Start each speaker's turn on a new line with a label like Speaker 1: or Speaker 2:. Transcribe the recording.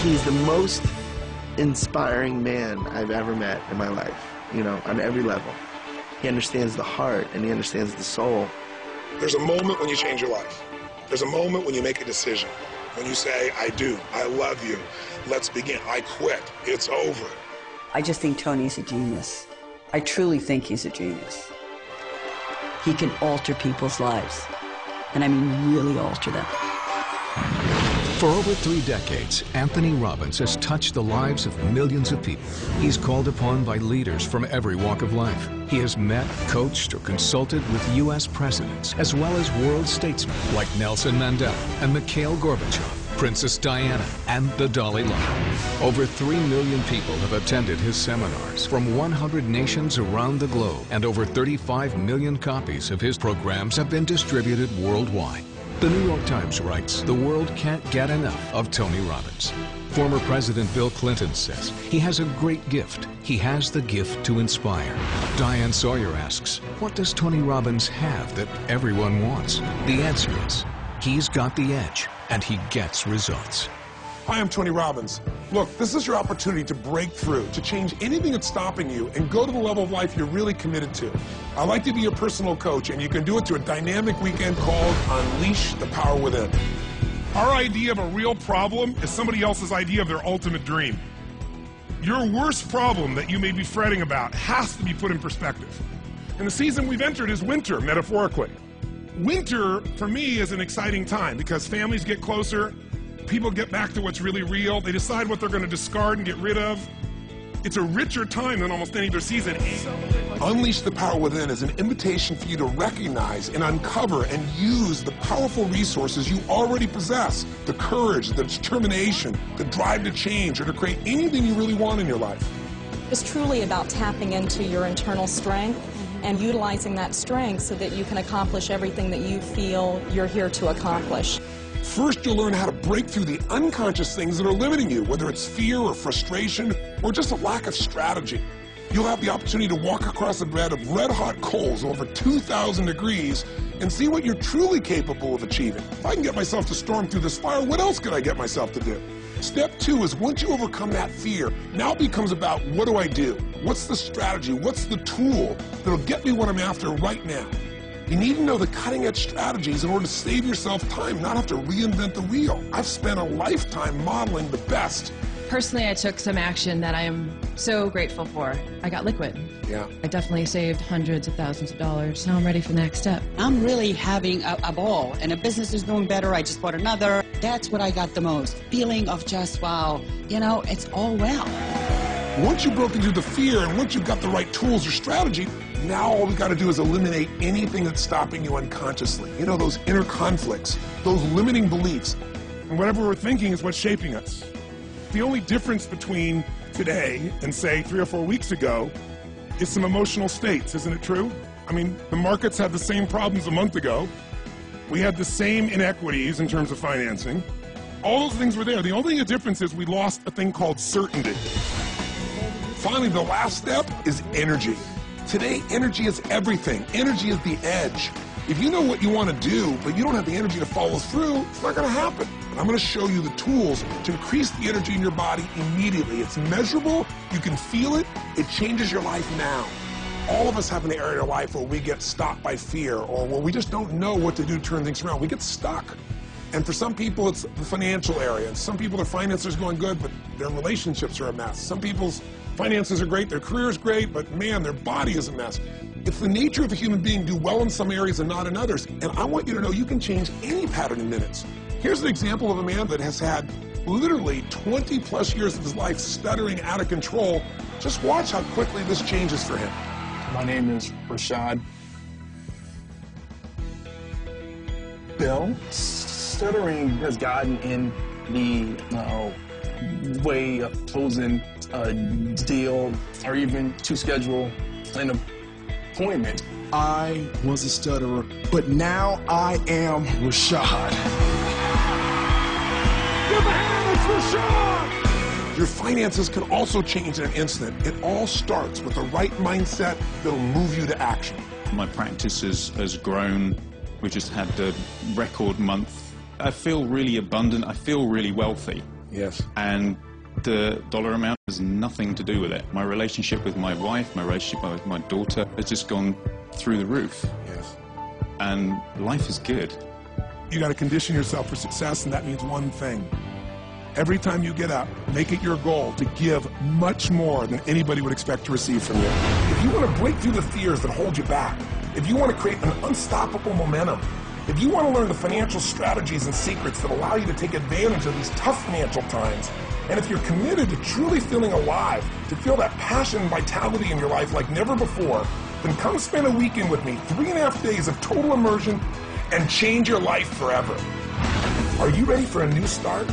Speaker 1: He's the most inspiring man I've ever met in my life, you know, on every level. He understands the heart and he understands the soul.
Speaker 2: There's a moment when you change your life. There's a moment when you make a decision. When you say, I do, I love you, let's begin, I quit, it's over.
Speaker 3: I just think Tony's a genius. I truly think he's a genius. He can alter people's lives. And I mean really alter them.
Speaker 4: For over 3 decades, Anthony Robbins has touched the lives of millions of people. He's called upon by leaders from every walk of life. He has met, coached, or consulted with U.S. presidents, as well as world statesmen like Nelson Mandela and Mikhail Gorbachev, Princess Diana, and the Dalai Lama. Over 3 million people have attended his seminars from 100 nations around the globe, and over 35 million copies of his programs have been distributed worldwide. The New York Times writes, the world can't get enough of Tony Robbins. Former President Bill Clinton says he has a great gift. He has the gift to inspire. Diane Sawyer asks, what does Tony Robbins have that everyone wants? The answer is, he's got the edge, and he gets results.
Speaker 2: Hi, I'm Tony Robbins. Look, this is your opportunity to break through, to change anything that's stopping you and go to the level of life you're really committed to. I'd like to be your personal coach, and you can do it through a dynamic weekend called Unleash the Power Within. Our idea of a real problem is somebody else's idea of their ultimate dream. Your worst problem that you may be fretting about has to be put in perspective. And the season we've entered is winter, metaphorically. Winter, for me, is an exciting time because families get closer, people get back to what's really real, they decide what they're going to discard and get rid of. It's a richer time than almost any other season. Unleash the Power Within is an invitation for you to recognize and uncover and use the powerful resources you already possess. The courage, the determination, the drive to change or to create anything you really want in your life.
Speaker 5: It's truly about tapping into your internal strength and utilizing that strength so that you can accomplish everything that you feel you're here to accomplish.
Speaker 2: First, you'll learn how to break through the unconscious things that are limiting you, whether it's fear or frustration or just a lack of strategy. You'll have the opportunity to walk across a bed of red-hot coals over 2,000 degrees and see what you're truly capable of achieving. If I can get myself to storm through this fire, what else can I get myself to do? Step 2 is once you overcome that fear, now it becomes about what do I do? What's the strategy? What's the tool that'll get me what I'm after right now? You need to know the cutting-edge strategies in order to save yourself time, not have to reinvent the wheel. I've spent a lifetime modeling the best.
Speaker 6: Personally, I took some action that I am so grateful for. I got liquid.
Speaker 2: Yeah.
Speaker 6: I definitely saved hundreds of thousands of dollars. Now I'm ready for the next step.
Speaker 7: I'm really having a ball, and the business is doing better. I just bought another. That's what I got the most. Feeling of just, wow, you know, it's all well.
Speaker 2: Once you've broken through the fear and once you've got the right tools or strategy, now all we got to do is eliminate anything that's stopping you unconsciously. You know, those inner conflicts, those limiting beliefs. And whatever we're thinking is what's shaping us. The only difference between today and, say, 3 or 4 weeks ago is some emotional states, isn't it true? I mean, the markets had the same problems a month ago. We had the same inequities in terms of financing. All those things were there. The only difference is we lost a thing called certainty. Finally, the last step is energy. Today, energy is everything. Energy is the edge. If you know what you want to do, but you don't have the energy to follow through, it's not going to happen. And I'm going to show you the tools to increase the energy in your body immediately. It's measurable. You can feel it. It changes your life now. All of us have an area in our life where we get stopped by fear or where we just don't know what to do to turn things around. We get stuck. And for some people, it's the financial area. And some people, their finances are going good, but their relationships are a mess. Some people's finances are great, their career is great, but man, their body is a mess. It's the nature of a human being to do well in some areas and not in others. And I want you to know you can change any pattern in minutes. Here's an example of a man that has had literally 20 plus years of his life stuttering out of control. Just watch how quickly this changes for him.
Speaker 8: My name is Rashad. Bill, stuttering has gotten in the way of closing a deal or even to schedule an appointment.
Speaker 9: I was a stutterer, but now I am Rashad.
Speaker 2: Give a hand, it's Rashad! Your finances can also change in an instant. It all starts with the right mindset that'll move you to action.
Speaker 10: My practice has grown. We just had the record month. I feel really abundant. I feel really wealthy.
Speaker 2: Yes.
Speaker 10: And the dollar amount has nothing to do with it. My relationship with my wife, my relationship with my daughter has just gone through the roof.
Speaker 2: Yes.
Speaker 10: And life is good.
Speaker 2: You got to condition yourself for success, and that means one thing. Every time you get up, make it your goal to give much more than anybody would expect to receive from you. If you want to break through the fears that hold you back, if you want to create an unstoppable momentum, if you want to learn the financial strategies and secrets that allow you to take advantage of these tough financial times, and if you're committed to truly feeling alive, to feel that passion and vitality in your life like never before, then come spend a weekend with me, 3.5 days of total immersion, and change your life forever. Are you ready for a new start?